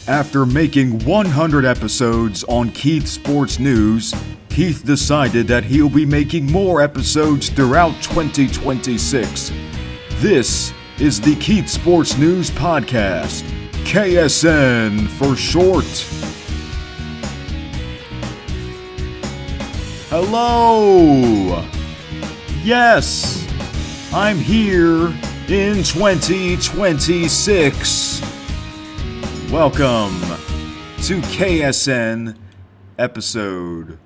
After making 100 episodes on Keith Sports News, Keith decided that he'll be making more episodes throughout 2026. This is the Keith Sports News Podcast, KSN for short. Hello! Yes, I'm here in 2026. Welcome to KSN episode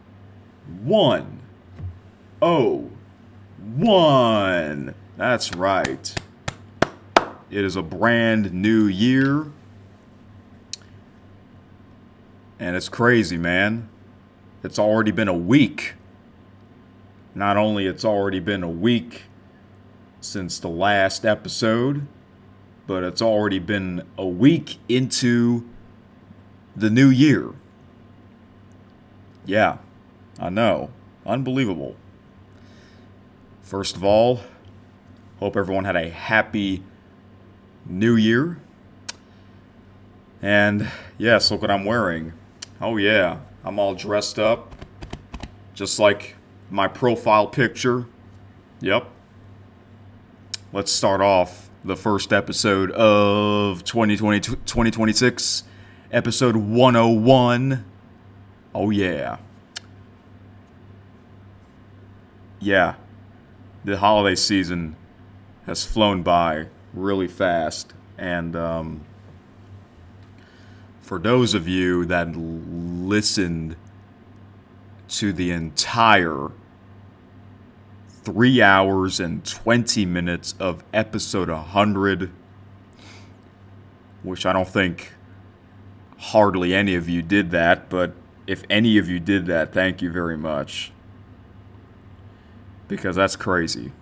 101. That's right. It is a brand new year. And it's crazy, man. It's already been a week. Not only it's already been a week since the last episode, but it's already been a week into the new year. Yeah, I know. Unbelievable. First of all, hope everyone had a happy new year. And yes, look what I'm wearing. Oh yeah, I'm all dressed up, just like my profile picture. Yep. Let's start off the first episode of 2026, episode 101. Oh yeah. Yeah, the holiday season has flown by really fast, and for those of you that listened to the entire 3 hours and 20 minutes of episode 100, which I don't think hardly any of you did that, but if any of you did that, thank you very much, because that's crazy.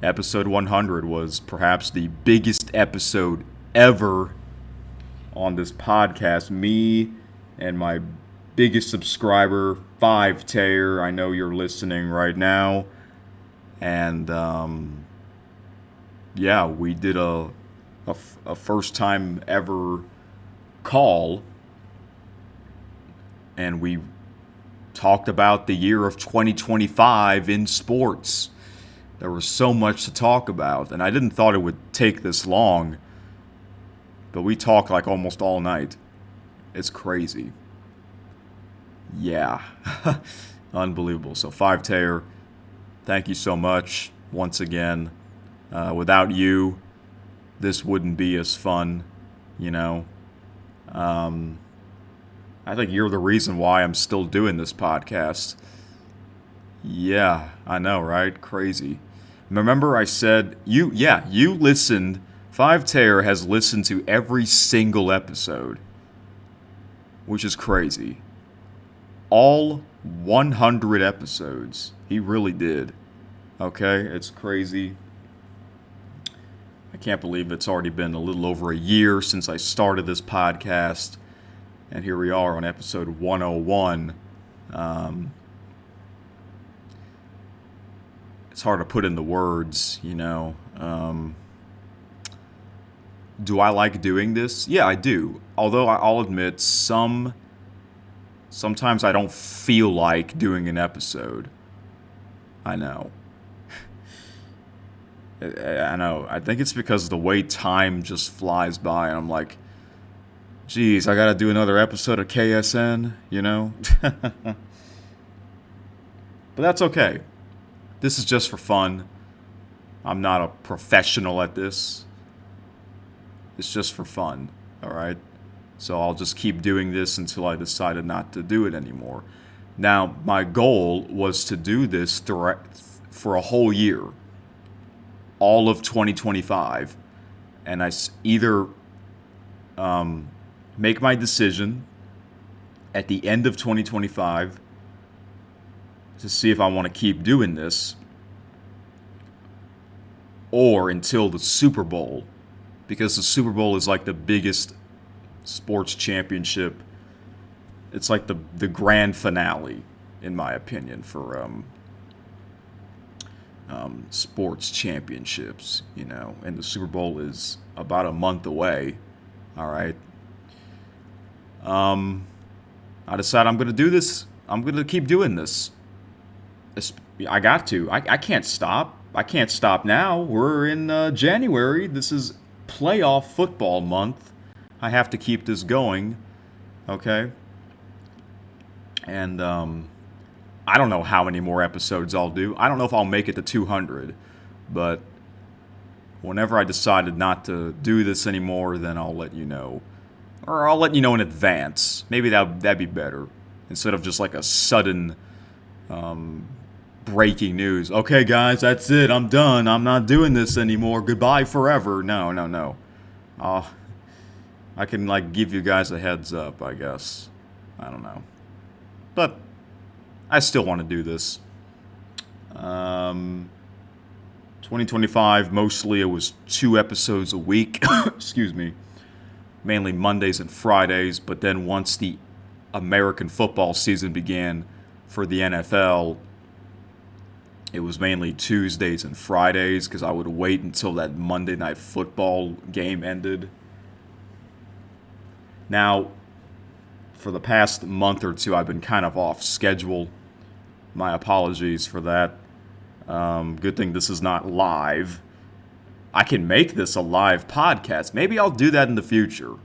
Episode 100 was perhaps the biggest episode ever on this podcast. Me and my biggest subscriber, 5Tayer, I know you're listening right now. And yeah, we did a first time ever call, and we talked about the year of 2025 in sports. There was so much to talk about, and I didn't thought it would take this long, but we talked like almost all night. It's crazy. Yeah. Unbelievable. So 5Tayer, thank you so much once again. Without you, this wouldn't be as fun, you know. I think you're the reason why I'm still doing this podcast. Yeah, I know, right? Crazy. Remember I said, you listened. 5Tayer has listened to every single episode, which is crazy. All 100 episodes. He really did. Okay, it's crazy. I can't believe it's already been a little over a year since I started this podcast, and here we are on episode 101. It's hard to put into words, you know. Do I like doing this? Yeah, I do. Although I'll admit, sometimes I don't feel like doing an episode. I know. I know. I think it's because the way time just flies by, and I'm like, geez, I gotta do another episode of KSN, you know? But that's okay. This is just for fun. I'm not a professional at this. It's just for fun, all right? So I'll just keep doing this until I decided not to do it anymore. Now, my goal was to do this for a whole year, all of 2025, and I either make my decision at the end of 2025 to see if I want to keep doing this, or until the Super Bowl, because the Super Bowl is like the biggest sports championship. It's like the grand finale, in my opinion, for sports championships, and the Super Bowl is about a month away. All right. I decided I'm going to do this. I'm going to keep doing this. I got to. I can't stop. I can't stop now. We're in January. This is playoff football month. I have to keep this going. Okay. And I don't know how many more episodes I'll do. I don't know if I'll make it to 200. But whenever I decided not to do this anymore, then I'll let you know. Or I'll let you know in advance. Maybe that'd be better. Instead of just like a sudden breaking news. Okay, guys, that's it. I'm done. I'm not doing this anymore. Goodbye forever. No. I can like give you guys a heads up, I guess. I don't know. But I still want to do this. 2025, mostly it was 2 episodes a week. Excuse me. Mainly Mondays and Fridays. But then once the American football season began for the NFL, it was mainly Tuesdays and Fridays because I would wait until that Monday Night Football game ended. Now, for the past month or two, I've been kind of off schedule. My apologies for that. Good thing this is not live. I can make this a live podcast. Maybe I'll do that in the future.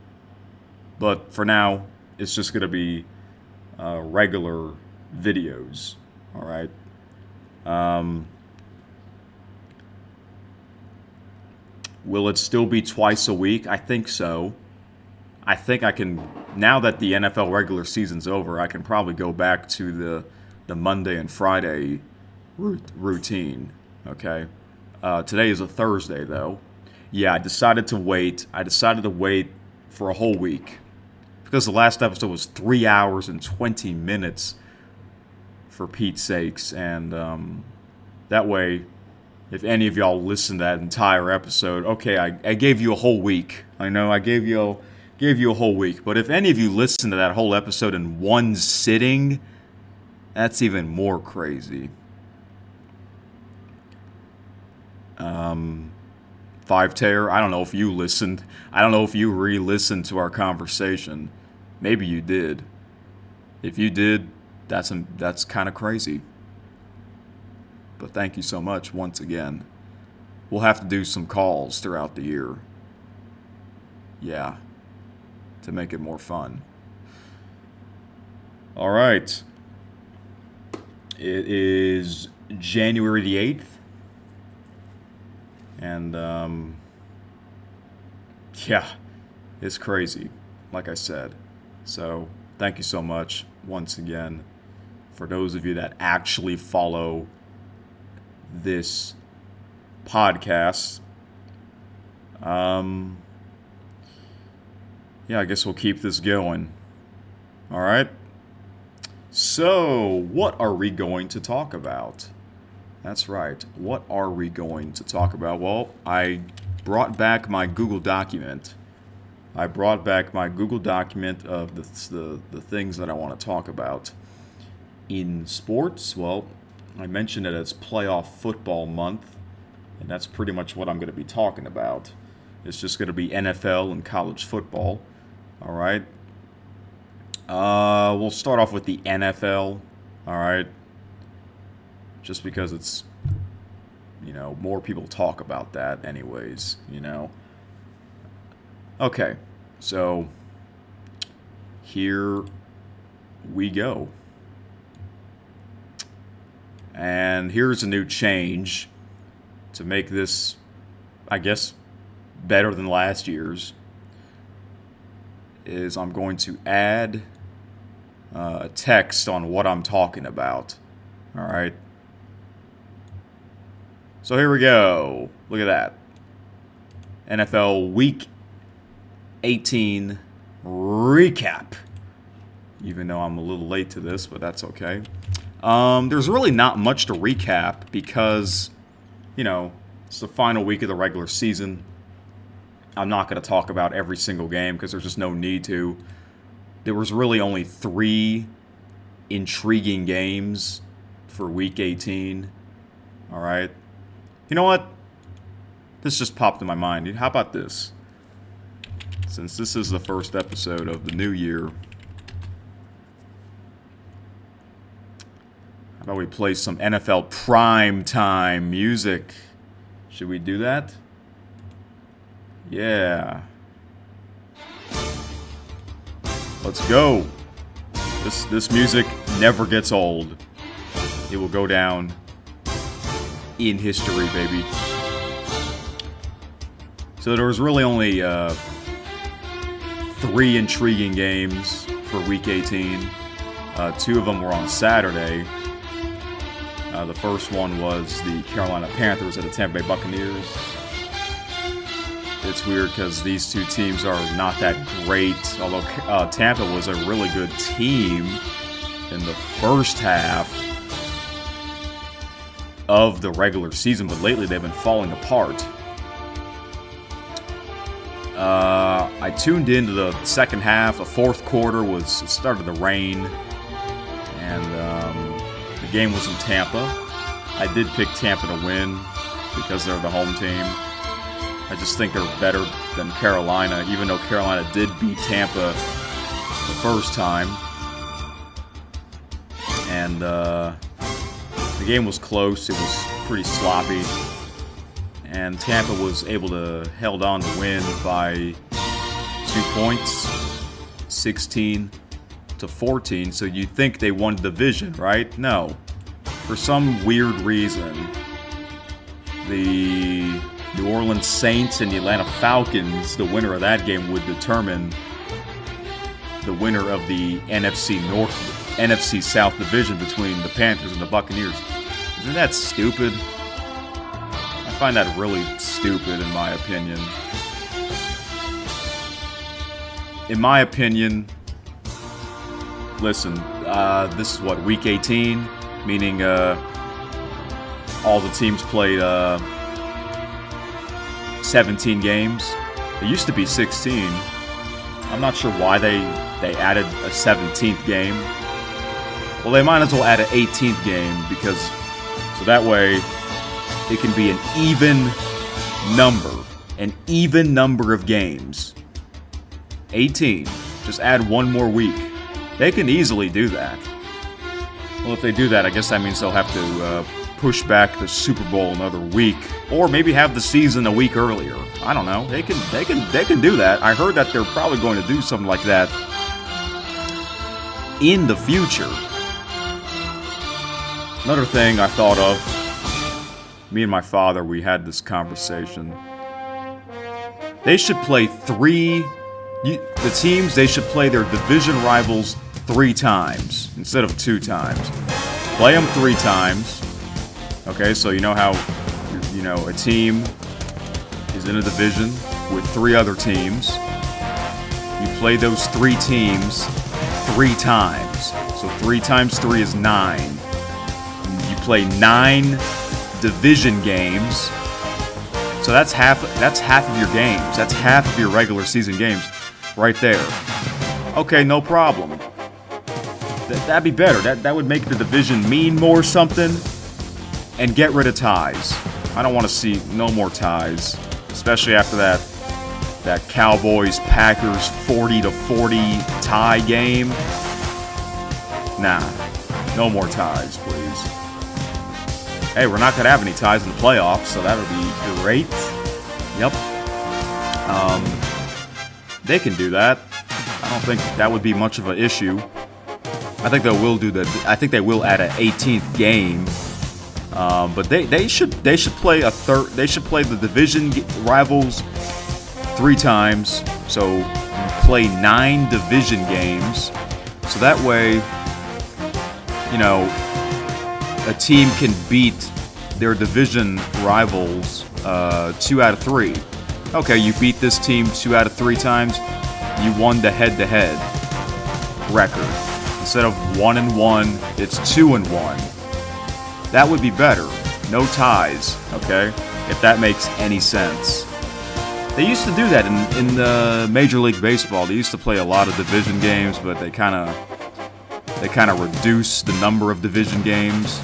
But for now, it's just going to be regular videos. All right. Will it still be twice a week? I think so. I think I can, now that the NFL regular season's over, I can probably go back to the Monday and Friday routine. Okay. Today is a Thursday, though. Yeah, I decided to wait. For a whole week. Because the last episode was 3 hours and 20 minutes, for Pete's sakes. And that way, if any of y'all listen to that entire episode, okay, I gave you a whole week. I know I gave you a whole week. But if any of you listen to that whole episode in one sitting, that's even more crazy. 5-Tayer, I don't know if you listened. I don't know if you re-listened to our conversation. Maybe you did. If you did, that's kind of crazy. But thank you so much once again. We'll have to do some calls throughout the year. Yeah. To make it more fun. All right. It is January the 8th. And, yeah, it's crazy, like I said. So, thank you so much once again for those of you that actually follow this podcast. Yeah, I guess we'll keep this going. All right. So, what are we going to talk about? That's right. What are we going to talk about? Well, I brought back my Google document. of the things that I want to talk about. In sports, well, I mentioned it as playoff football month, and that's pretty much what I'm going to be talking about. It's just going to be NFL and college football. All right. We'll start off with the NFL. All right. Just because it's, more people talk about that anyways, Okay, so here we go. And here's a new change to make this, I guess, better than last year's. Is I'm going to add a text on what I'm talking about. All right. So here we go. Look at that. NFL Week 18 recap. Even though I'm a little late to this, but that's okay. There's really not much to recap because, it's the final week of the regular season. I'm not going to talk about every single game because there's just no need to. There was really only 3 intriguing games for Week 18. All right. You know what? This just popped in my mind. How about this? Since this is the first episode of the new year, how about we play some NFL primetime music? Should we do that? Yeah. Let's go. This music never gets old. It will go down in history, baby. So there was really only 3 intriguing games for Week 18. 2 of them were on Saturday. The first one was the Carolina Panthers at the Tampa Bay Buccaneers. It's weird because these two teams are not that great, although Tampa was a really good team in the first half of the regular season, but lately they've been falling apart. I tuned into the second half. The fourth quarter it started to rain, and the game was in Tampa. I did pick Tampa to win because they're the home team. I just think they're better than Carolina, even though Carolina did beat Tampa the first time. And the game was close. It was pretty sloppy. And Tampa was able to held on to win by 2 points, 16-14. So you think they won the division, right? No. For some weird reason, the New Orleans Saints and the Atlanta Falcons, the winner of that game would determine the winner of the NFC South division between the Panthers and the Buccaneers. Isn't that stupid? I find that really stupid, in my opinion. In my opinion, listen, this is what, Week 18? Meaning all the teams played 17 games. It used to be 16. I'm not sure why they added a 17th game. Well, they might as well add an 18th game because so that way it can be an even number of games. 18. Just add one more week. They can easily do that. Well, if they do that, I guess that means they'll have to push back the Super Bowl another week, or maybe have the season a week earlier. I don't know. They can do that. I heard that they're probably going to do something like that in the future. Another thing I thought of, me and my father, we had this conversation. They should play the teams, they should play their division rivals 3 times instead of 2 times. Play them 3 times. Okay, so you know how, a team is in a division with 3 other teams. You play those 3 teams 3 times. So 3 times 3 is 9. You play 9 division games. So that's half of your games. That's half of your regular season games right there. Okay, no problem. That'd be better. That would make the division mean more something and get rid of ties. I don't want to see no more ties, especially after that Cowboys-Packers 40-40 tie game. Nah, no more ties, please. Hey, we're not going to have any ties in the playoffs, so that would be great. Yep. They can do that. I don't think that would be much of an issue. I think they will do that. I think they will add an 18th game, but they should play a third. They should play the division rivals 3 times. So you play 9 division games. So that way, a team can beat their division rivals 2 out of 3. Okay, you beat this team 2 out of 3 times. You won the head-to-head record. Instead of 1-1, it's 2-1. That would be better. No ties, okay? If that makes any sense. They used to do that in Major League Baseball. They used to play a lot of division games, but they kind of reduced the number of division games.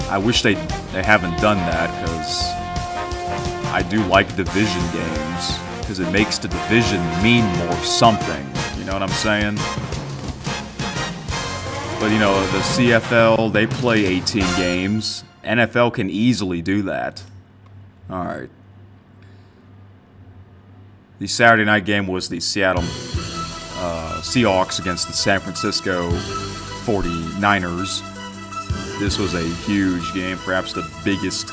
I wish they they haven't done that because I do like division games because it makes the division mean more something. You know what I'm saying? But, you know, the CFL, they play 18 games. NFL can easily do that. All right. The Saturday night game was the Seattle Seahawks against the San Francisco 49ers. This was a huge game, perhaps the biggest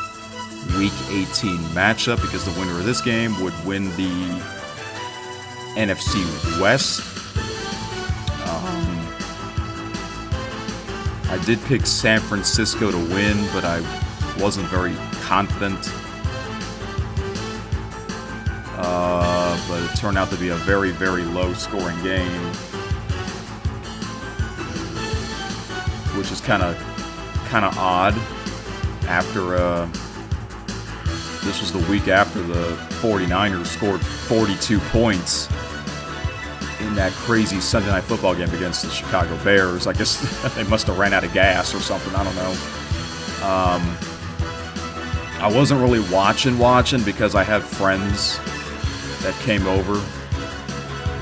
Week 18 matchup, because the winner of this game would win the NFC West. I did pick San Francisco to win, but I wasn't very confident. But it turned out to be a very, very low-scoring game, which is kind of odd. After this was the week after the 49ers scored 42 points in that crazy Sunday Night Football game against the Chicago Bears. I guess they must have ran out of gas or something. I don't know. I wasn't really watching because I had friends that came over.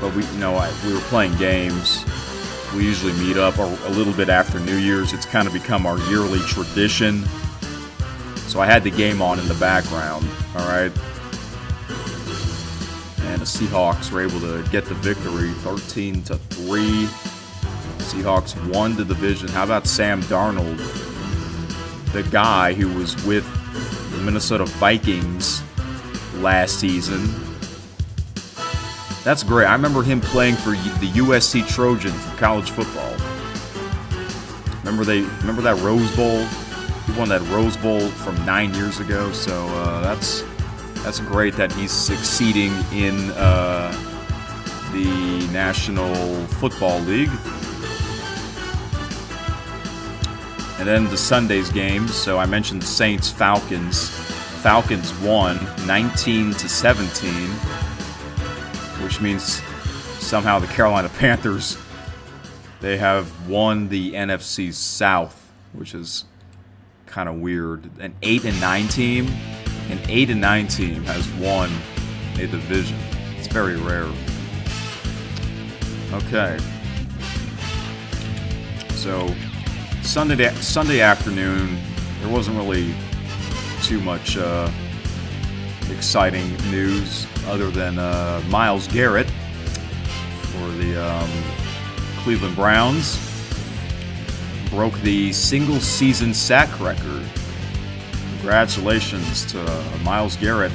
But we were playing games. We usually meet up a little bit after New Year's. It's kind of become our yearly tradition. So I had the game on in the background. All right. And the Seahawks were able to get the victory, 13-3. Seahawks won the division. How about Sam Darnold, the guy who was with the Minnesota Vikings last season? That's great. I remember him playing for the USC Trojans in college football. Remember that Rose Bowl? He won that Rose Bowl from 9 years ago. So that's great that he's succeeding in the National Football League. And then the Sunday's games. So I mentioned Saints-Falcons. Falcons won 19-17, which means somehow the Carolina Panthers, they have won the NFC South, which is kind of weird. An 8-9 team has won a division. It's very rare. Okay. So Sunday afternoon, there wasn't really too much exciting news other than Myles Garrett for the Cleveland Browns broke the single-season sack record. Congratulations to Myles Garrett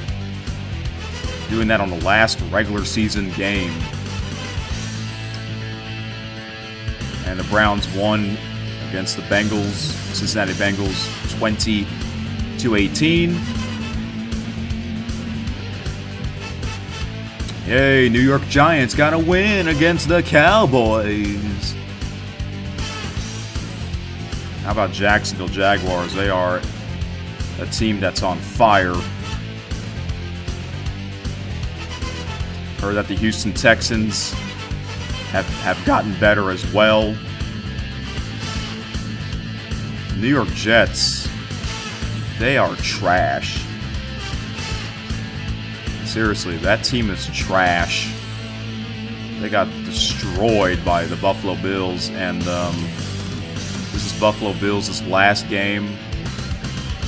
doing that on the last regular season game. And the Browns won against the Cincinnati Bengals, 20-18. Yay, New York Giants got a win against the Cowboys. How about Jacksonville Jaguars? They are a team that's on fire. Heard that the Houston Texans have gotten better as well. New York Jets, they are trash. Seriously, that team is trash. They got destroyed by the Buffalo Bills, and this is Buffalo Bills' last game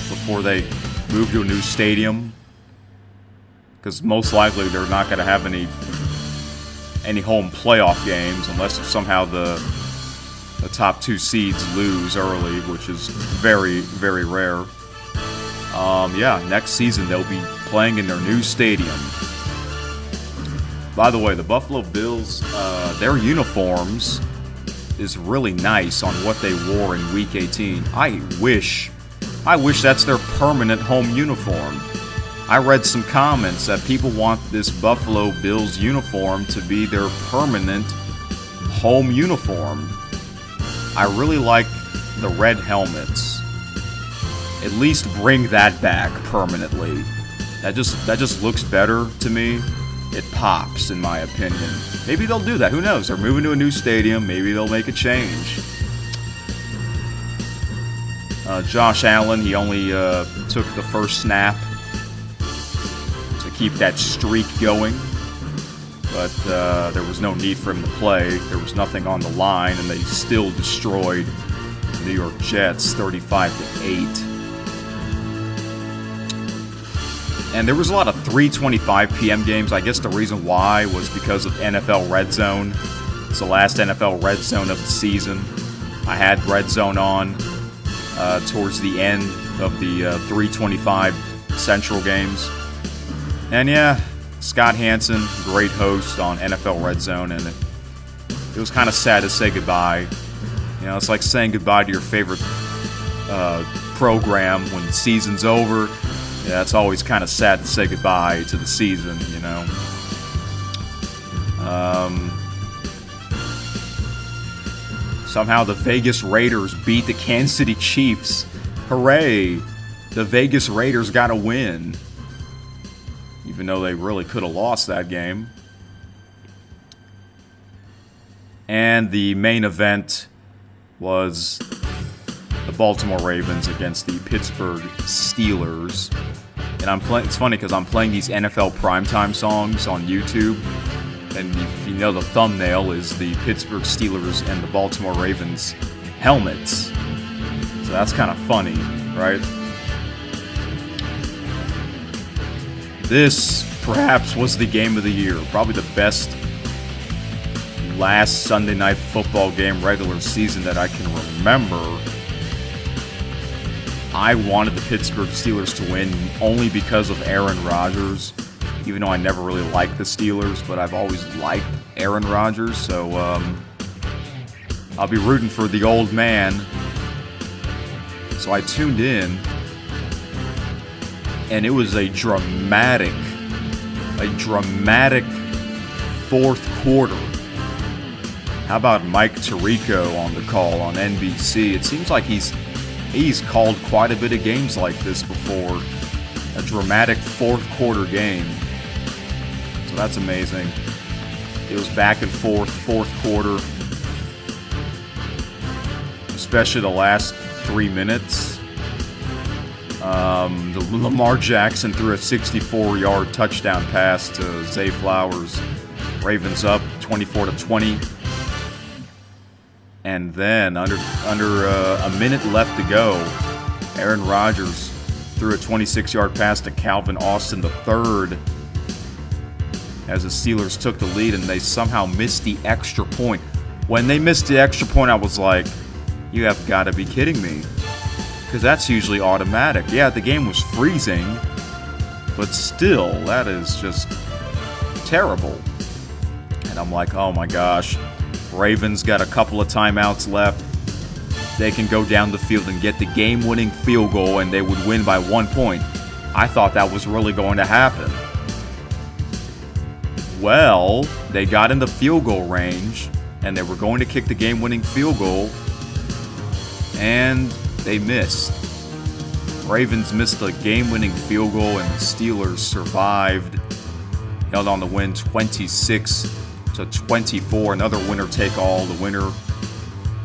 before they move to a new stadium, because most likely they're not going to have any home playoff games unless somehow the top two seeds lose early, which is very, very rare. Next season they'll be playing in their new stadium. By the way, the Buffalo Bills, their uniforms is really nice on what they wore in Week 18. I wish that's their permanent home uniform. I read some comments that people want this Buffalo Bills uniform to be their permanent home uniform. I really like the red helmets. At least bring that back permanently. That just looks better to me. It pops, in my opinion. Maybe they'll do that. Who knows? They're moving to a new stadium. Maybe they'll make a change. Josh Allen, he only took the first snap to keep that streak going. But there was no need for him to play. There was nothing on the line, and they still destroyed the New York Jets 35-8. And there was a lot of 3:25 p.m. games. I guess the reason why was because of NFL Red Zone. It's the last NFL Red Zone of the season. I had Red Zone on towards the end of the 3:25 Central games. And yeah, Scott Hansen, great host on NFL Red Zone, and it was kind of sad to say goodbye. You know, it's like saying goodbye to your favorite program when the season's over. Yeah, it's always kind of sad to say goodbye to the season, you know. Somehow the Vegas Raiders beat the Kansas City Chiefs. Hooray! The Vegas Raiders got a win. Even though they really could have lost that game. And the main event was the Baltimore Ravens against the Pittsburgh Steelers. And it's funny because I'm playing these NFL primetime songs on YouTube. And if you know, the thumbnail is the Pittsburgh Steelers and the Baltimore Ravens helmets. So that's kind of funny, right? This perhaps was the game of the year. Probably the best last Sunday night football game regular season that I can remember. I wanted the Pittsburgh Steelers to win only because of Aaron Rodgers, even though I never really liked the Steelers, but I've always liked Aaron Rodgers, so I'll be rooting for the old man. So I tuned in, and it was a dramatic fourth quarter. How about Mike Tirico on the call on NBC? It seems like he's called quite a bit of games like this before. A dramatic fourth quarter game. So that's amazing. It was back and forth, fourth quarter. Especially the last 3 minutes. Lamar Jackson threw a 64-yard touchdown pass to Zay Flowers. Ravens up 24-20. And then, under a minute left to go, Aaron Rodgers threw a 26-yard pass to Calvin Austin III as the Steelers took the lead, and they somehow missed the extra point. When they missed the extra point, I was like, you have got to be kidding me. Because that's usually automatic. Yeah, the game was freezing, but still, that is just terrible. And I'm like, oh my gosh. Ravens got a couple of timeouts left. They can go down the field and get the game-winning field goal, and they would win by 1 point. I thought that was really going to happen. Well, they got in the field goal range, and they were going to kick the game-winning field goal, and they missed. Ravens missed the game-winning field goal, and the Steelers survived, held on to win 26-24. Another winner-take-all. The winner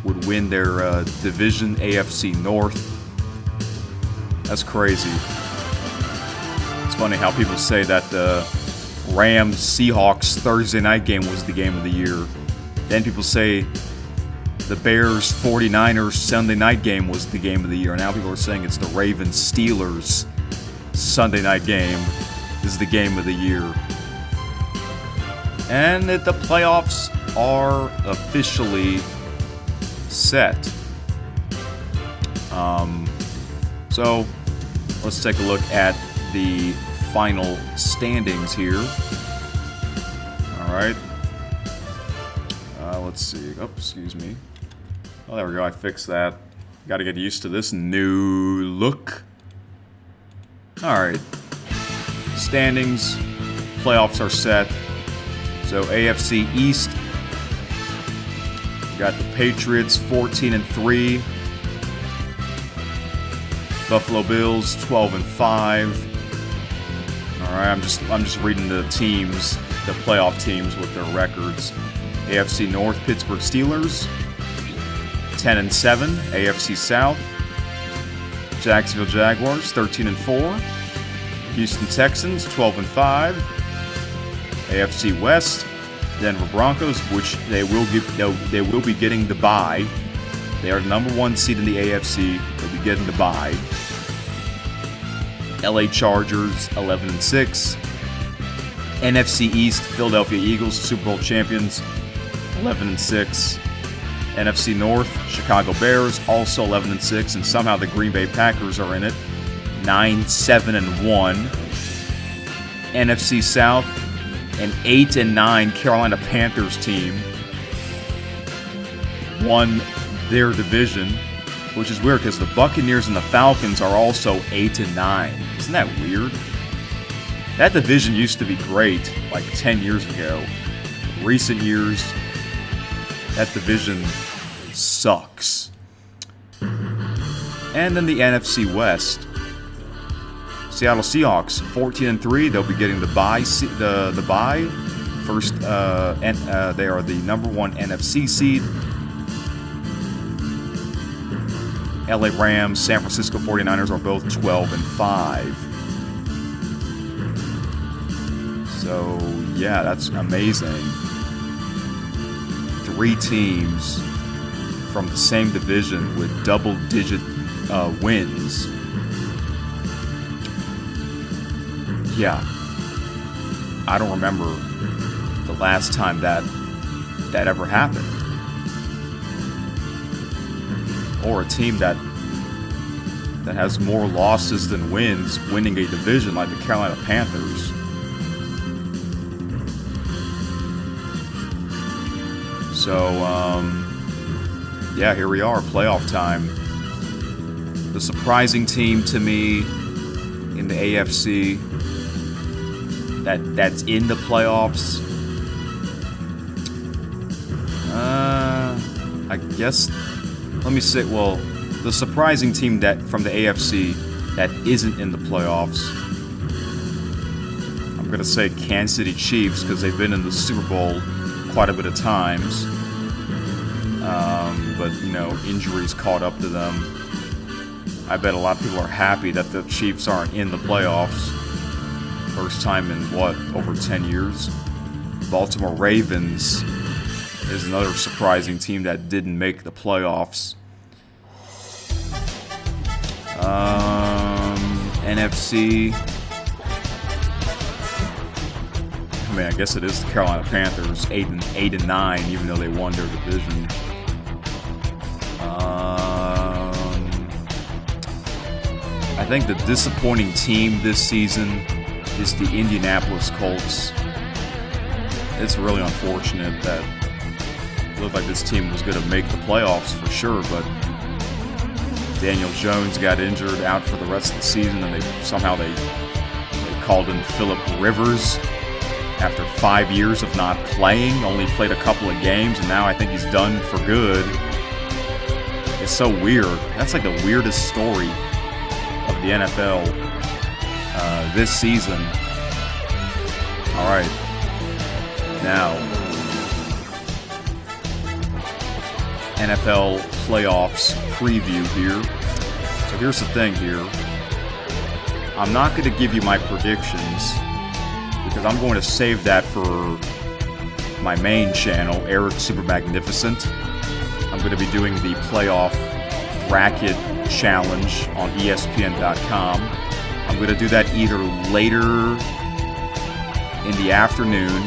would win their division, AFC North. That's crazy. It's funny how people say that the Rams-Seahawks Thursday night game was the game of the year. Then people say the Bears-49ers Sunday night game was the game of the year. Now people are saying it's the Ravens-Steelers Sunday night game is the game of the year. And that the playoffs are officially set. So let's take a look at the final standings here. All right. Let's see. Oh, excuse me. Oh, there we go. I fixed that. Got to get used to this new look. All right. Standings. Playoffs are set. So AFC East. We got the Patriots 14-3. Buffalo Bills 12-5. All right, I'm just reading the teams, the playoff teams with their records. AFC North, Pittsburgh Steelers 10-7. AFC South, Jacksonville Jaguars 13-4. Houston Texans 12-5. AFC West, Denver Broncos, which they will be getting the bye. They are the number 1 seed in the AFC. They'll be getting the bye. LA Chargers 11-6. NFC East, Philadelphia Eagles, Super Bowl champions, 11-6. NFC North, Chicago Bears, also 11-6, and somehow the Green Bay Packers are in it, 9-7-1. NFC South, an 8-9 Carolina Panthers team won their division, which is weird because the Buccaneers and the Falcons are also 8-9. Isn't that weird? That division used to be great like 10 years ago. Recent years, that division sucks. And then the NFC West. Seattle Seahawks 14-3. They'll be getting the bye. The bye. First, they are the number 1 NFC seed. LA Rams, San Francisco 49ers are both 12-5. So, yeah, that's amazing. 3 teams from the same division with double-digit wins. Yeah. I don't remember the last time that ever happened. Or a team that has more losses than wins winning a division like the Carolina Panthers. So, yeah, here we are, playoff time. The surprising team to me in the AFC that's in the playoffs, I guess, let me say, well, the surprising team that from the AFC that isn't in the playoffs, I'm going to say Kansas City Chiefs because they've been in the Super Bowl quite a bit of times, but injuries caught up to them. I bet a lot of people are happy that the Chiefs aren't in the playoffs. First time in over 10 years. Baltimore Ravens is another surprising team that didn't make the playoffs. NFC. I mean, I guess it is the Carolina Panthers, 8-9, even though they won their division. I think the disappointing team this season is the Indianapolis Colts. It's really unfortunate that it looked like this team was going to make the playoffs for sure, but Daniel Jones got injured, out for the rest of the season, and they called in Phillip Rivers. After 5 years of not playing, only played a couple of games, and now I think he's done for good. It's so weird. That's like the weirdest story of the NFL this season. All right. Now, NFL playoffs preview here. So here's the thing here. I'm not going to give you my predictions, because I'm going to save that for my main channel, Eric Super Magnificent. I'm going to be doing the playoff bracket challenge on ESPN.com. I'm going to do that either later in the afternoon,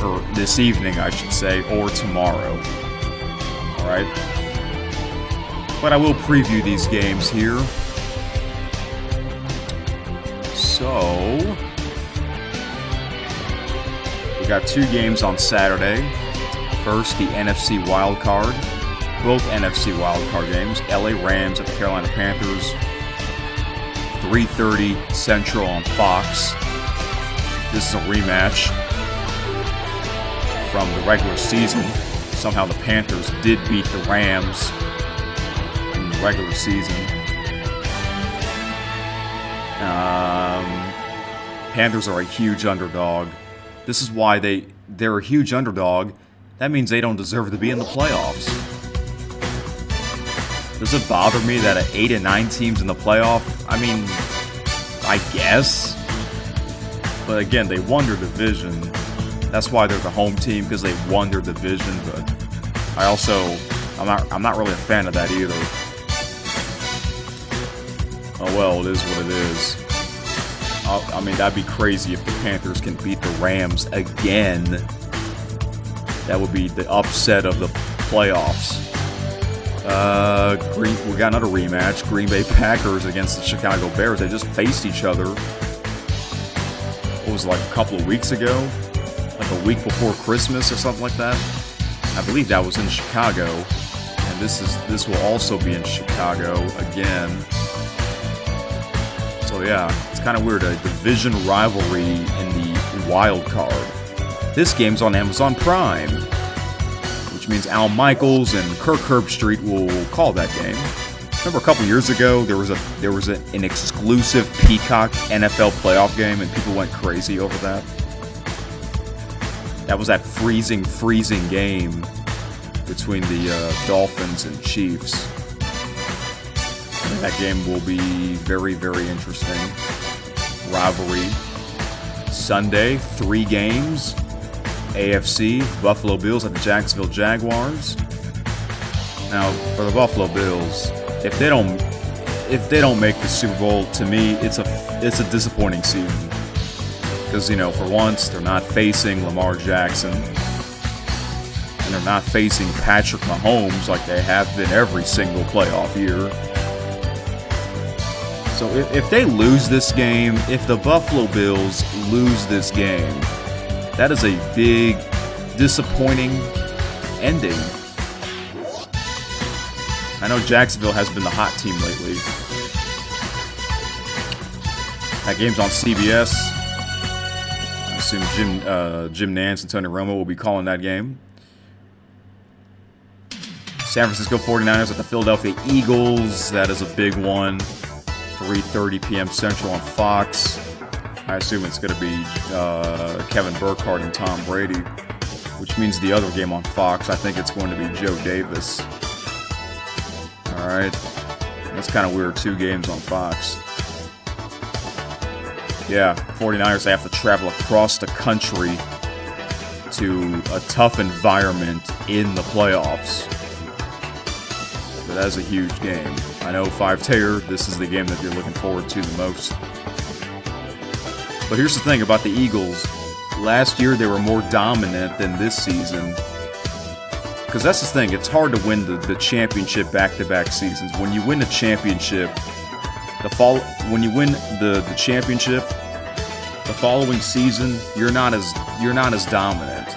or this evening, I should say, or tomorrow. All right? But I will preview these games here. So, we got 2 games on Saturday. First, the NFC wildcard. Both NFC wildcard games. LA Rams at the Carolina Panthers. 3:30 Central on Fox. This is a rematch from the regular season. Somehow the Panthers did beat the Rams in the regular season. Panthers are a huge underdog. This is why they're a huge underdog. That means they don't deserve to be in the playoffs. Does it bother me that 8 and 9 teams in the playoff? I mean, I guess. But again, they won their division. That's why they're the home team, because they won their division. But I'm not really a fan of that either. Oh well, it is what it is. I mean, that'd be crazy if the Panthers can beat the Rams again. That would be the upset of the playoffs. We got another rematch. Green Bay Packers against the Chicago Bears. They just faced each other. What was it, like a couple of weeks ago? Like a week before Christmas or something like that? I believe that was in Chicago. And this will also be in Chicago again. So yeah, it's kind of weird. A division rivalry in the wild card. This game's on Amazon Prime, which means Al Michaels and Kirk Herbstreit will call that game. Remember a couple years ago, there was an exclusive Peacock NFL playoff game, and people went crazy over that. That was that freezing game between the Dolphins and Chiefs. I think that game will be very, very interesting. Rivalry. Sunday, 3 games. AFC, Buffalo Bills at the Jacksonville Jaguars. Now, for the Buffalo Bills, if they don't make the Super Bowl, to me, it's a disappointing season. Because, you know, for once, they're not facing Lamar Jackson. And they're not facing Patrick Mahomes like they have been every single playoff year. So if they lose this game, if the Buffalo Bills lose this game, that is a big, disappointing ending. I know Jacksonville has been the hot team lately. That game's on CBS. I assume Jim Nantz and Tony Romo will be calling that game. San Francisco 49ers at the Philadelphia Eagles. That is a big one. 3:30 p.m. Central on Fox. I assume it's going to be Kevin Burkhardt and Tom Brady, which means the other game on Fox, I think it's going to be Joe Davis. All right. That's kind of weird, 2 games on Fox. Yeah, 49ers, they have to travel across the country to a tough environment in the playoffs. But that's a huge game. I know, 5-Tayer, this is the game that you're looking forward to the most. But here's the thing about the Eagles. Last year, they were more dominant than this season. Because that's the thing. It's hard to win the championship back-to-back seasons. When you win the championship, the championship, the following season, you're not as dominant.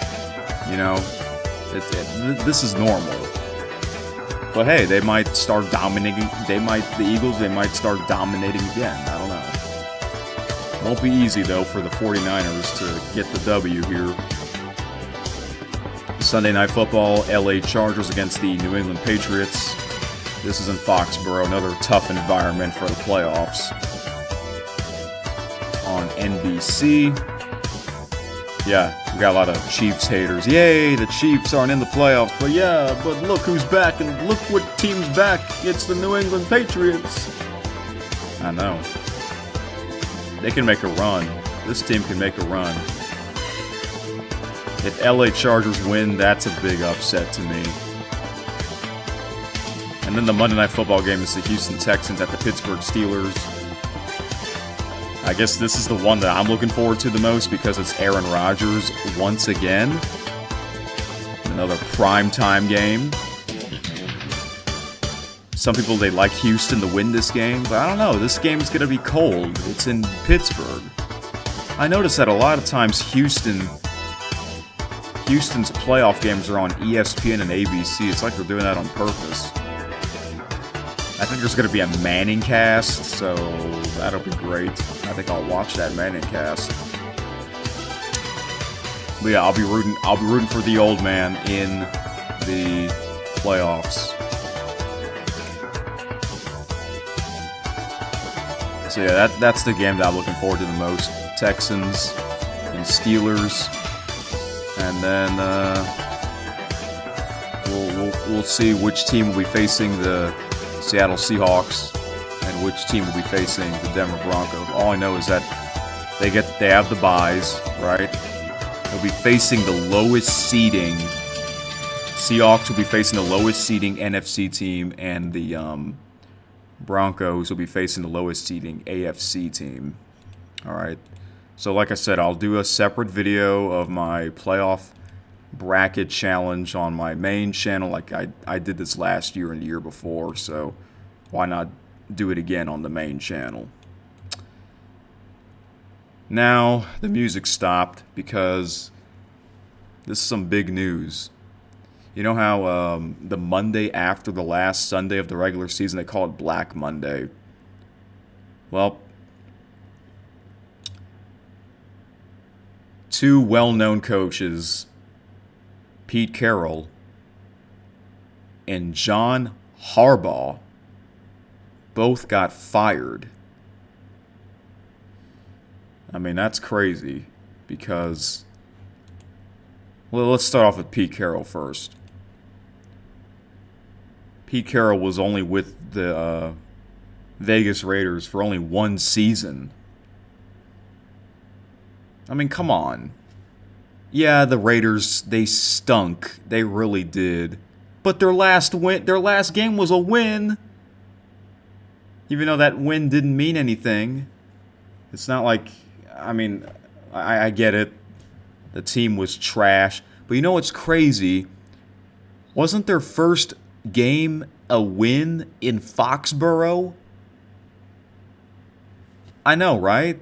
You know, this is normal. But hey, they might start dominating. The Eagles might start dominating again. I don't know. Won't be easy, though, for the 49ers to get the W here. Sunday Night Football, LA Chargers against the New England Patriots. This is in Foxborough, another tough environment for the playoffs. On NBC. Yeah, we got a lot of Chiefs haters. Yay, the Chiefs aren't in the playoffs. But yeah, but look who's back, and look what team's back. It's the New England Patriots. I know. They can make a run. This team can make a run. If LA Chargers win, that's a big upset to me. And then the Monday Night Football game is the Houston Texans at the Pittsburgh Steelers. I guess this is the one that I'm looking forward to the most because it's Aaron Rodgers once again. Another primetime game. Some people, they like Houston to win this game, but I don't know. This game is going to be cold. It's in Pittsburgh. I noticed that a lot of times Houston's playoff games are on ESPN and ABC. It's like they're doing that on purpose. I think there's going to be a Manning cast, so that'll be great. I think I'll watch that Manning cast. But yeah, I'll be rooting for the old man in the playoffs. So yeah, that's the game that I'm looking forward to the most. Texans and Steelers. And then we'll see which team will be facing the Seattle Seahawks and which team will be facing the Denver Broncos. All I know is that they have the byes, right? They'll be facing the lowest seeding. Seahawks will be facing the lowest seeding NFC team, and the Broncos will be facing the lowest seeding AFC team. All right. So like I said, I'll do a separate video of my playoff bracket challenge on my main channel. Like I did this last year and the year before, so why not do it again on the main channel? Now the music stopped because this is some big news. You know how the Monday after the last Sunday of the regular season, they call it Black Monday? Well, two well-known coaches, Pete Carroll and John Harbaugh, both got fired. I mean, that's crazy because, well, let's start off with Pete Carroll first. Pete Carroll was only with the Vegas Raiders for only one season. I mean, come on. Yeah, the Raiders, they stunk. They really did. But their last game was a win. Even though that win didn't mean anything. It's not like, I mean, I get it. The team was trash. But you know what's crazy? Wasn't their first game a win in Foxborough? I know, right?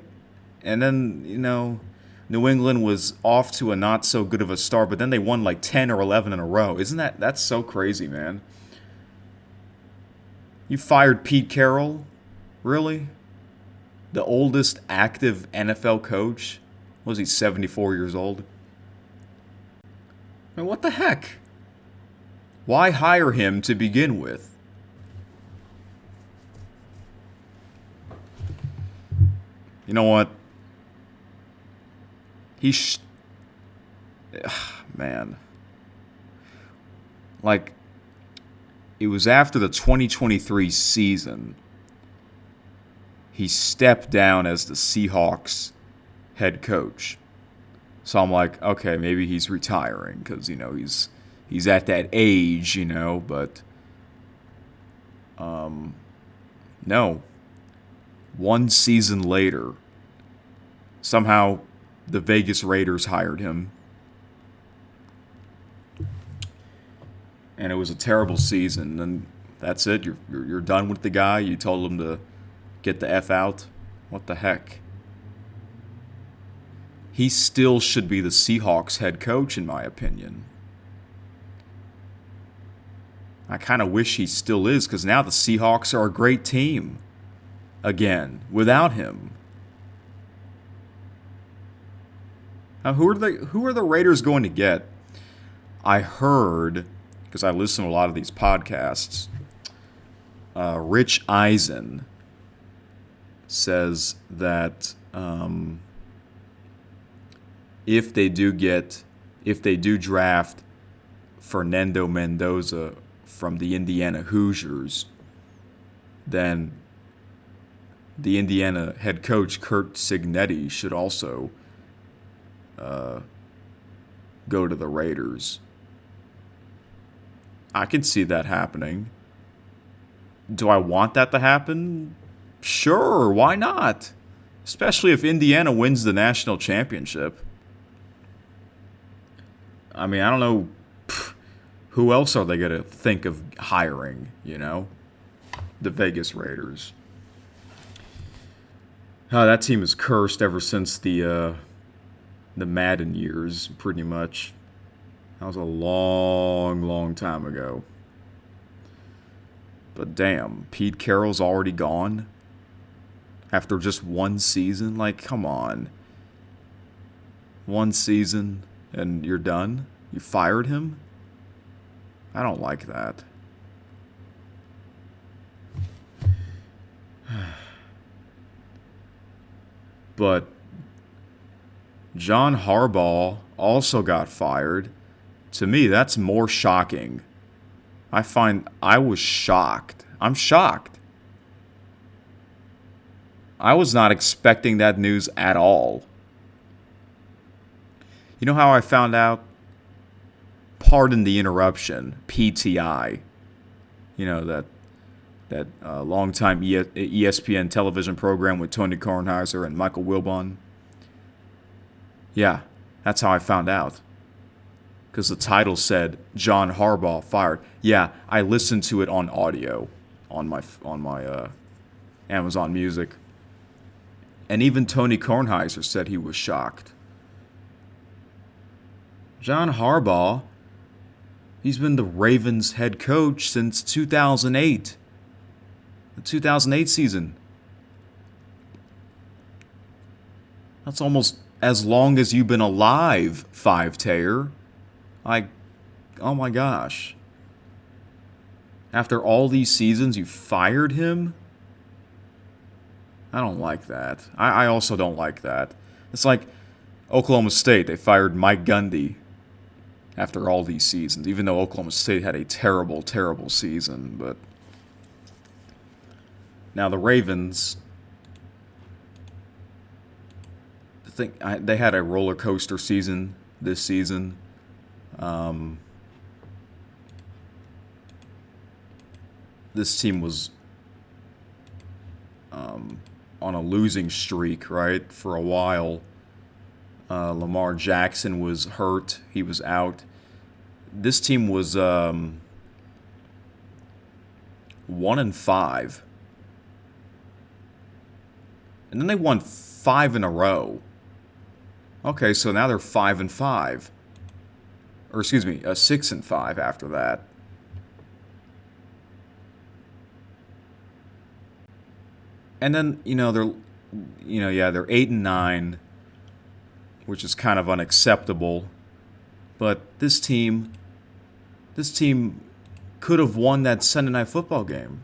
And then, you know, New England was off to a not so good of a start, but then they won like 10 or 11 in a row. That's so crazy, man? You fired Pete Carroll? Really? The oldest active NFL coach? Was he 74 years old? I mean, what the heck? Why hire him to begin with? You know what? Man. Like, it was after the 2023 season, he stepped down as the Seahawks head coach. So I'm like, okay, maybe he's retiring because, you know, he's at that age, you know, but no. One season later, somehow the Vegas Raiders hired him. And it was a terrible season. And that's it. You're done with the guy. You told him to get the F out. What the heck? He still should be the Seahawks head coach, in my opinion. I kind of wish he still is, because now the Seahawks are a great team. Again, without him. Now, who are the Raiders going to get? I heard, because I listen to a lot of these podcasts, Rich Eisen says that if they do draft Fernando Mendoza from the Indiana Hoosiers, then the Indiana head coach Curt Cignetti should also go to the Raiders. I can see that happening. Do I want that to happen? Sure, why not? Especially if Indiana wins the national championship. I mean, I don't know. Who else are they going to think of hiring, you know? The Vegas Raiders. That team is cursed ever since the Madden years, pretty much. That was a long, long time ago. But damn, Pete Carroll's already gone? After just one season? Like, come on. One season and you're done? You fired him? I don't like that. But John Harbaugh also got fired. To me, that's more shocking. I was shocked. I'm shocked. I was not expecting that news at all. You know how I found out? Pardon the interruption, PTI. You know, that longtime ESPN television program with Tony Kornheiser and Michael Wilbon. Yeah, that's how I found out. Because the title said John Harbaugh fired. Yeah, I listened to it on audio on my Amazon Music. And even Tony Kornheiser said he was shocked. John Harbaugh, he's been the Ravens head coach since 2008. The 2008 season. That's almost as long as you've been alive, Five Tayer. Oh my gosh. After all these seasons, you fired him? I don't like that. I also don't like that. It's like Oklahoma State. They fired Mike Gundy after all these seasons, even though Oklahoma State had a terrible, terrible season. But now the Ravens, they had a roller coaster season this season. This team was on a losing streak, right, for a while. Lamar Jackson was hurt. He was out. This team was 1-5. And then they won 5 in a row. Okay, so now they're 5-5. Or excuse me, 6-5 after that. And then, they're 8-9, which is kind of unacceptable. But this team could have won that Sunday Night Football game.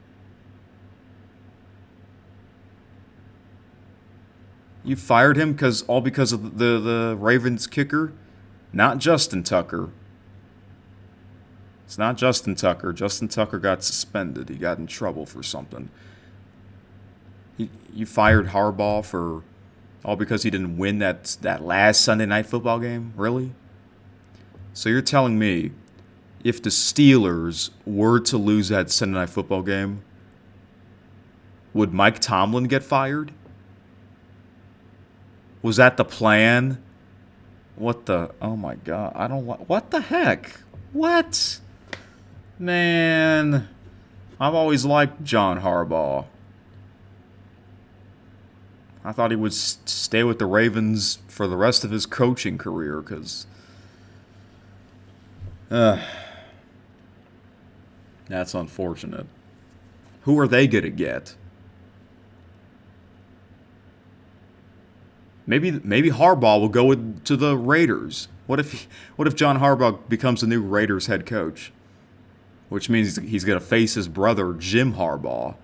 You fired him because of the Ravens kicker? Not Justin Tucker. It's not Justin Tucker. Justin Tucker got suspended. He got in trouble for something. You fired Harbaugh all because he didn't win that last Sunday Night Football game? Really? So you're telling me if the Steelers were to lose that Sunday Night Football game, would Mike Tomlin get fired? Was that the plan? Oh my God. What the heck? What? Man, I've always liked John Harbaugh. I thought he would stay with the Ravens for the rest of his coaching career because that's unfortunate. Who are they going to get? Maybe Harbaugh will go to the Raiders. What if John Harbaugh becomes the new Raiders head coach? Which means he's going to face his brother Jim Harbaugh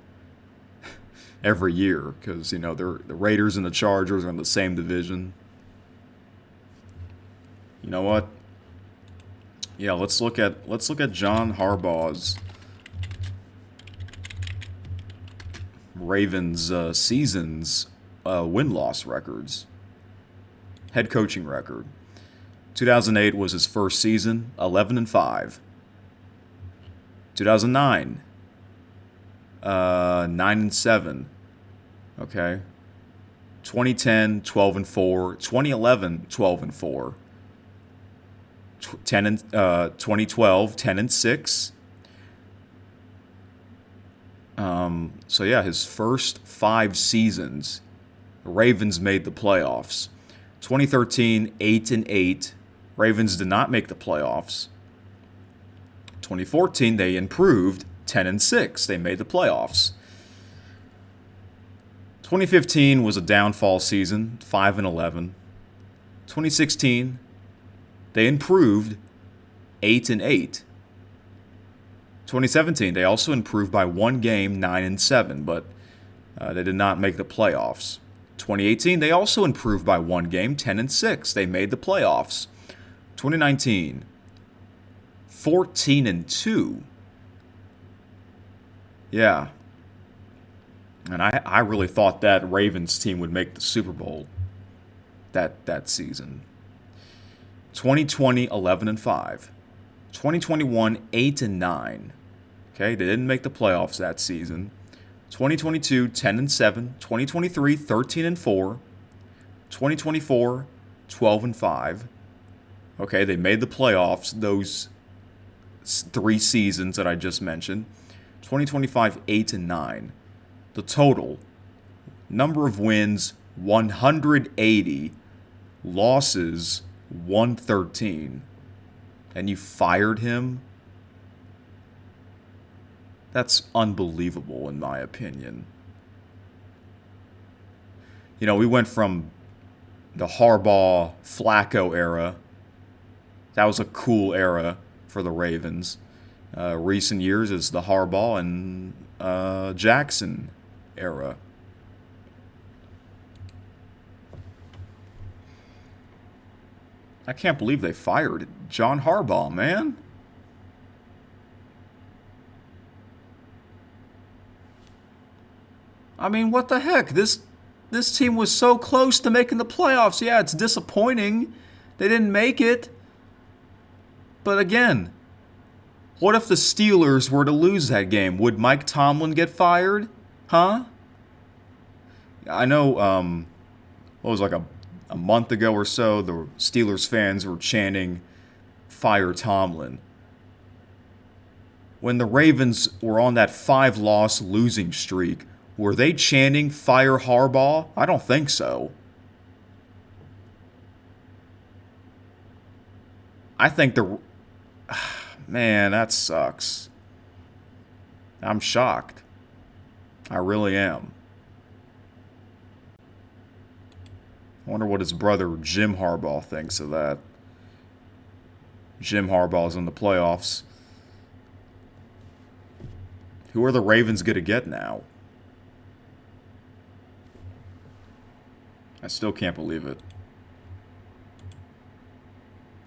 every year because the Raiders and the Chargers are in the same division. You know what? Yeah, let's look at John Harbaugh's Ravens seasons win-loss records. Head coaching record. 2008 was his first season, 11-5. 2009, 9-7. Okay. 2010, 12-4. 2011, 12-4. 2012, 10-6. So yeah, his first 5 seasons, the Ravens made the playoffs. 2013, 8-8. Ravens did not make the playoffs. 2014, they improved, 10-6. They made the playoffs. 2015 was a downfall season, 5-11. 2016, they improved, 8-8. 2017, they also improved by 1 game, 9-7, but they did not make the playoffs. 2018, they also improved by 1 game, 10-6. They made the playoffs. 2019, 14-2. Yeah. And I really thought that Ravens team would make the Super Bowl that season. 2020, 11-5. 2021, 8-9. Okay, they didn't make the playoffs that season. 2022, 10-7. 2023, 13-4. 2024, 12-5. Okay, they made the playoffs those 3 seasons that I just mentioned. 2025, 8-9. The total number of wins, 180. Losses, 113. And you fired him? That's unbelievable, in my opinion. You know, we went from the Harbaugh Flacco era. That was a cool era for the Ravens. Recent years is the Harbaugh and Jackson era. I can't believe they fired John Harbaugh, man. I mean, what the heck? This team was so close to making the playoffs. Yeah, it's disappointing they didn't make it. But again, what if the Steelers were to lose that game? Would Mike Tomlin get fired? Huh? I know, what was it, like a month ago or so, the Steelers fans were chanting, "Fire Tomlin." When the Ravens were on that 5-loss losing streak, were they chanting, "Fire Harbaugh"? I don't think so. I think man, that sucks. I'm shocked. I really am. I wonder what his brother Jim Harbaugh thinks of that. Jim Harbaugh's in the playoffs. Who are the Ravens going to get now? I still can't believe it.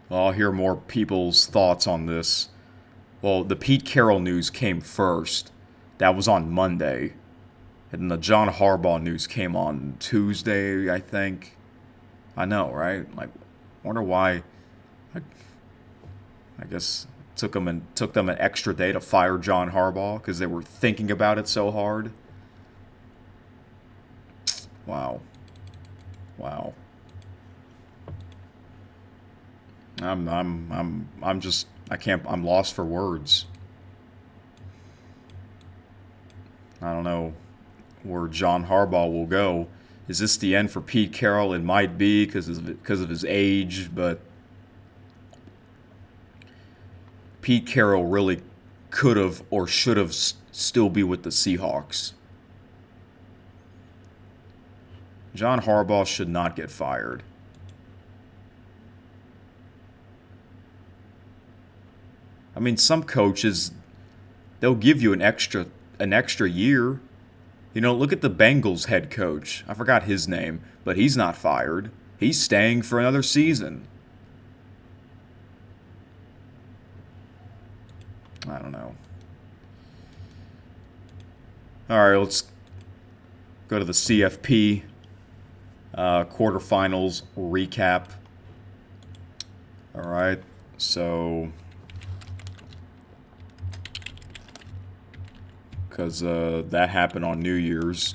Well, I'll hear more people's thoughts on this. Well, the Pete Carroll news came first. That was on Monday. And the John Harbaugh news came on Tuesday, I think. I know, right? Like, I wonder why. I guess took them an extra day to fire John Harbaugh because they were thinking about it so hard. Wow. I'm just, I'm lost for words. I don't know where John Harbaugh will go. Is this the end for Pete Carroll? It might be because of his age, but Pete Carroll really could have or should have still be with the Seahawks. John Harbaugh should not get fired. I mean, some coaches, they'll give you an extra year. You know, look at the Bengals head coach. I forgot his name, but he's not fired. He's staying for another season. I don't know. All right, let's go to the CFP quarterfinals recap. All right, so because that happened on New Year's,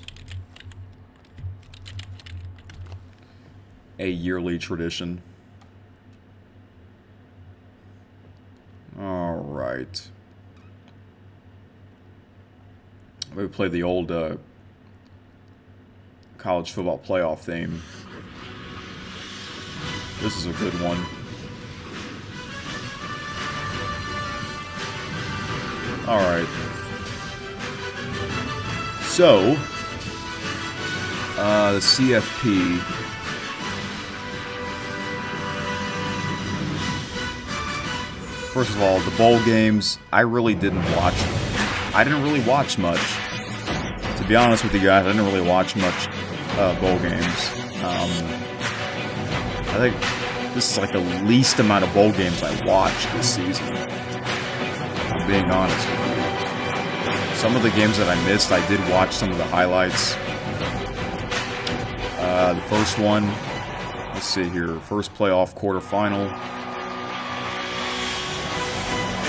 a yearly tradition. All right. We play the old college football playoff theme. This is a good one. All right. So, the CFP. First of all, the bowl games, I didn't really watch much. To be honest with you guys, I didn't really watch much bowl games. I think this is like the least amount of bowl games I watched this season. I'm being honest with you. Some of the games that I missed, I did watch some of the highlights. The first one, let's see here, first playoff quarterfinal.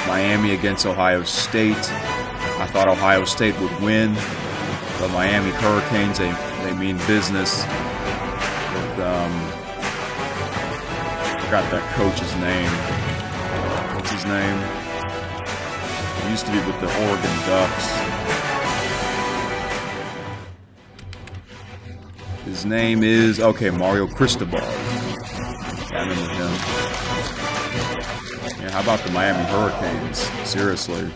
Miami against Ohio State. I thought Ohio State would win, but Miami Hurricanes, they mean business. With, I forgot that coach's name. What's his name? He used to be with the Oregon Ducks. His name is, Mario Cristobal. I remember him. Yeah, how about the Miami Hurricanes? Seriously.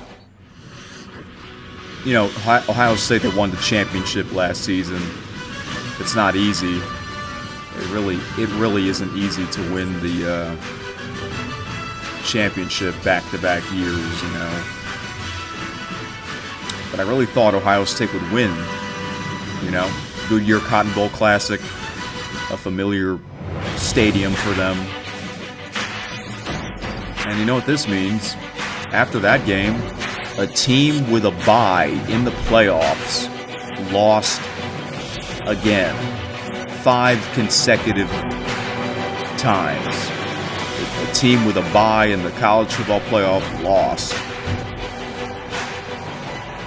You know, Ohio State, they won the championship last season. It's not easy. It really isn't easy to win the championship back-to-back years, you know. But I really thought Ohio State would win, you know. Goodyear Cotton Bowl Classic, a familiar stadium for them. And you know what this means? After that game, a team with a bye in the playoffs lost again 5 consecutive times. A team with a bye in the college football playoff lost.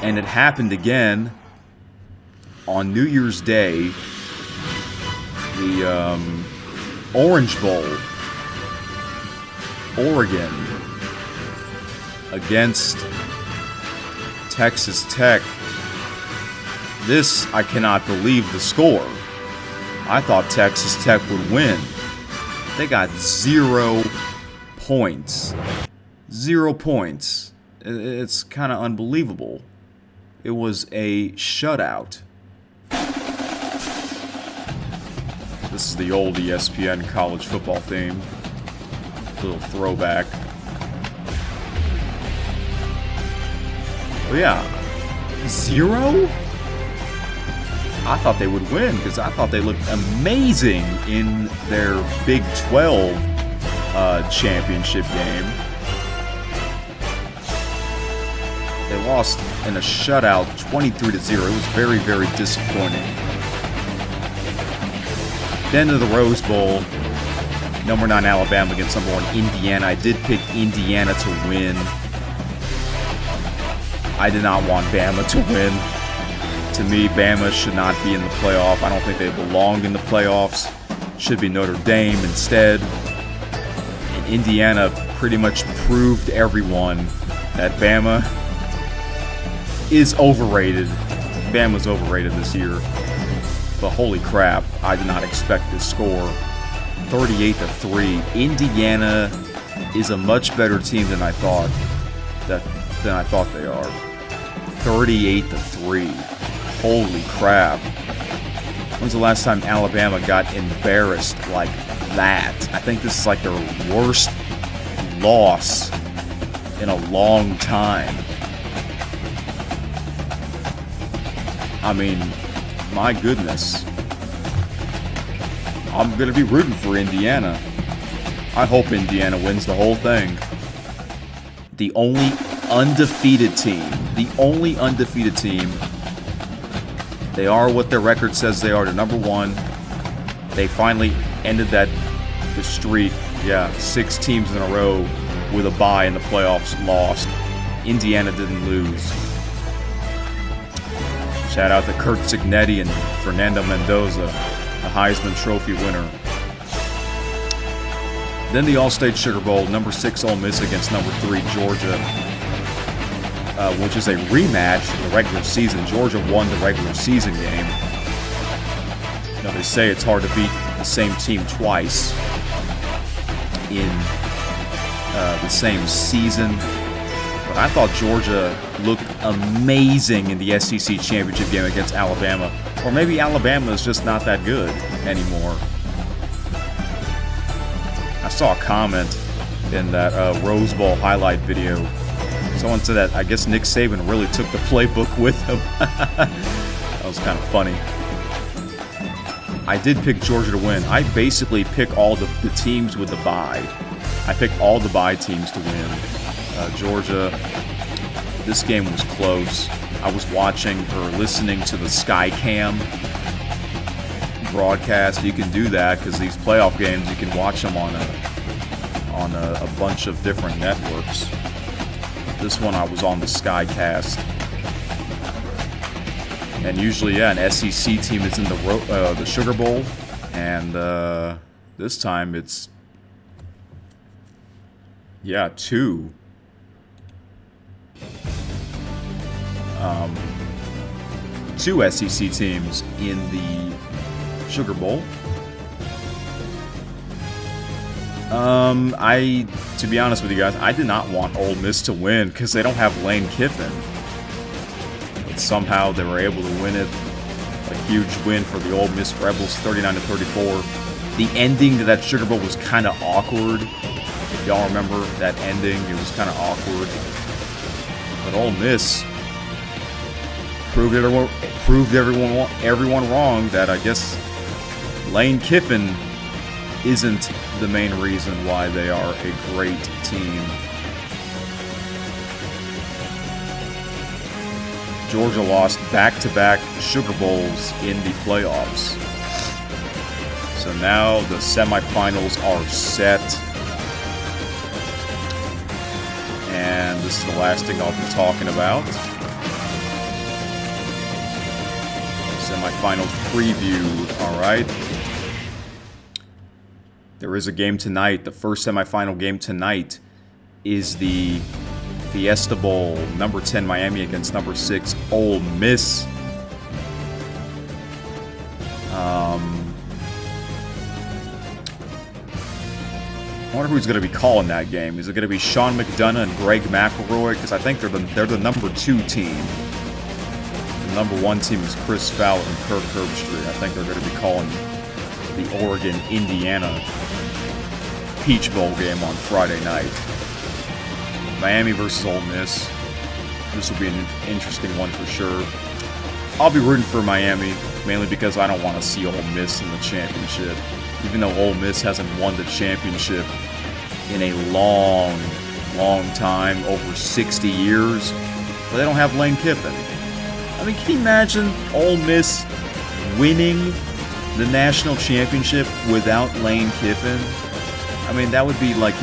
And it happened again on New Year's Day, the Orange Bowl, Oregon against Texas Tech. This, I cannot believe the score. I thought Texas Tech would win. They got 0 points. 0 points. It's kind of unbelievable. It was a shutout. This is the old ESPN college football theme. Little throwback. But yeah, 0? I thought they would win because I thought they looked amazing in their Big 12 championship game. They lost in a shutout 23-0. It was very, very disappointing. Then to the Rose Bowl, number 9 Alabama against number 1 Indiana. I did pick Indiana to win. I did not want Bama to win. To me, Bama should not be in the playoff. I don't think they belong in the playoffs. Should be Notre Dame instead. And Indiana pretty much proved everyone that Bama is overrated. Bama's overrated this year. But holy crap, I did not expect this score. 38-3. Indiana is a much better team than I thought they are. 38-3. Holy crap. When's the last time Alabama got embarrassed like that? I think this is like their worst loss in a long time. I mean, my goodness. I'm going to be rooting for Indiana. I hope Indiana wins the whole thing. The only undefeated team. They are what their record says they are. They're number 1. They finally ended the streak. Yeah, 6 teams in a row with a bye in the playoffs lost. Indiana didn't lose. Shout out to Kurt Cignetti and Fernando Mendoza, the Heisman Trophy winner. Then the All-State Sugar Bowl, number 6 Ole Miss against number 3 Georgia, which is a rematch in the regular season. Georgia won the regular season game. Now they say it's hard to beat the same team twice in the same season. But I thought Georgia looked amazing in the SEC championship game against Alabama. Or maybe Alabama is just not that good anymore. I saw a comment in that Rose Bowl highlight video. Someone said that I guess Nick Saban really took the playbook with him. That was kind of funny. I did pick Georgia to win. I basically pick all the teams with the bye. I picked all the bye teams to win. Georgia, this game was close. I was watching or listening to the Skycam broadcast. You can do that because these playoff games, you can watch them on a bunch of different networks. This one I was on the Skycast. And usually, yeah, an SEC team is in the Sugar Bowl. And this time it's, yeah, two SEC teams in the Sugar Bowl. To be honest with you guys, I did not want Ole Miss to win because they don't have Lane Kiffin. But somehow they were able to win it. A huge win for the Ole Miss Rebels, 39-34. The ending to that Sugar Bowl was kind of awkward. If y'all remember that ending, it was kind of awkward. But Ole Miss proved everyone wrong that I guess Lane Kiffin isn't the main reason why they are a great team. Georgia lost back-to-back Sugar Bowls in the playoffs. So now the semifinals are set. And this is the last thing I'll be talking about. Semifinals preview, alright. There is a game tonight. The first semifinal game tonight is the Fiesta Bowl. Number 10 Miami against number 6 Ole Miss. I wonder who's going to be calling that game. Is it going to be Sean McDonough and Greg McElroy? Because I think they're the number 2 team. The number 1 team is Chris Fowler and Kirk Herbstreit. I think they're going to be calling the Oregon-Indiana Peach Bowl game on Friday night. Miami versus Ole Miss. This will be an interesting one for sure. I'll be rooting for Miami, mainly because I don't want to see Ole Miss in the championship. Even though Ole Miss hasn't won the championship in a long, long time, over 60 years, but they don't have Lane Kiffin. I mean, can you imagine Ole Miss winning the national championship without Lane Kiffin? I mean, that would be like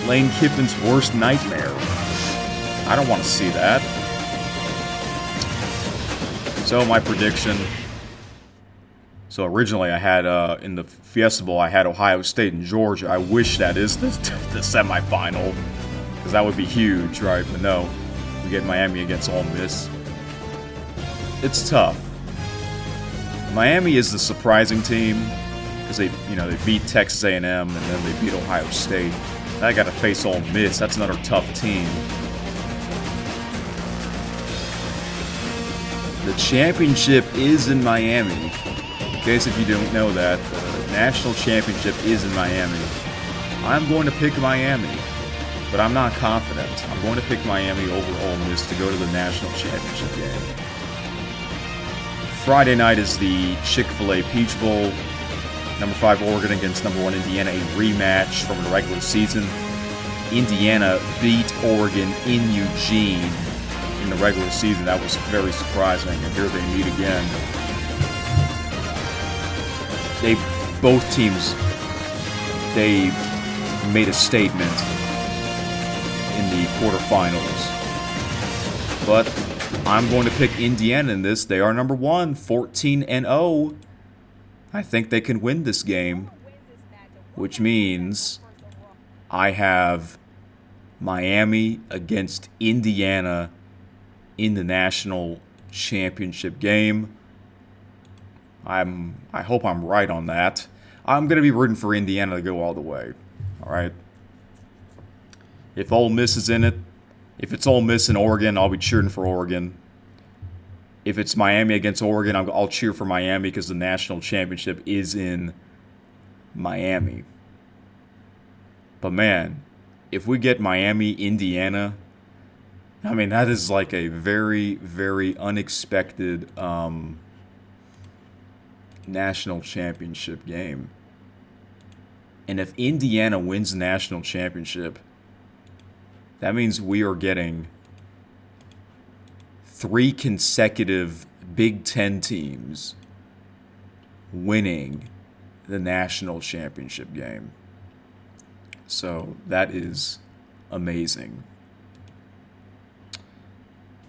Lane Kiffin's worst nightmare. I don't want to see that. So my prediction. So originally I had, in the Fiesta Bowl, I had Ohio State and Georgia. I wish that is the semifinal, because that would be huge, right? But no, we get Miami against Ole Miss. It's tough. Miami is the surprising team, because they beat Texas A&M and then they beat Ohio State. Now I got to face Ole Miss. That's another tough team. The championship is in Miami. In case if you don't know that, the national championship is in Miami. I'm going to pick Miami, but I'm not confident. I'm going to pick Miami over Ole Miss to go to the national championship game. Friday night is the Chick-fil-A Peach Bowl. Number 5 Oregon against number 1 Indiana, a rematch from the regular season. Indiana beat Oregon in Eugene in the regular season. That was very surprising, and here they meet again. Both teams, they made a statement in the quarterfinals. But I'm going to pick Indiana in this. They are number 1, 14-0. I think they can win this game, which means I have Miami against Indiana in the national championship game. I hope I'm right on that. I'm going to be rooting for Indiana to go all the way. All right. If Ole Miss is in it, if it's Ole Miss and Oregon, I'll be cheering for Oregon. If it's Miami against Oregon, I'll cheer for Miami because the national championship is in Miami. But man, if we get Miami, Indiana, I mean, that is like a very, very unexpected national championship game. And if Indiana wins the national championship, that means we are getting 3 consecutive Big Ten teams winning the national championship game. So that is amazing.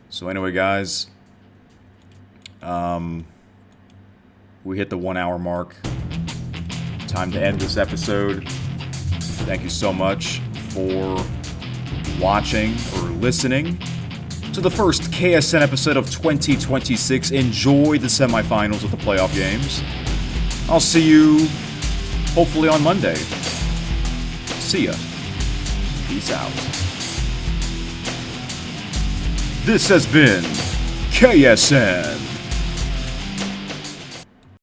So anyway, guys, we hit the 1 hour mark. Time to end this episode. Thank you so much for watching or listening to the first KSN episode of 2026. Enjoy the semifinals of the playoff games. I'll see you hopefully on Monday. See ya. Peace out. This has been KSN.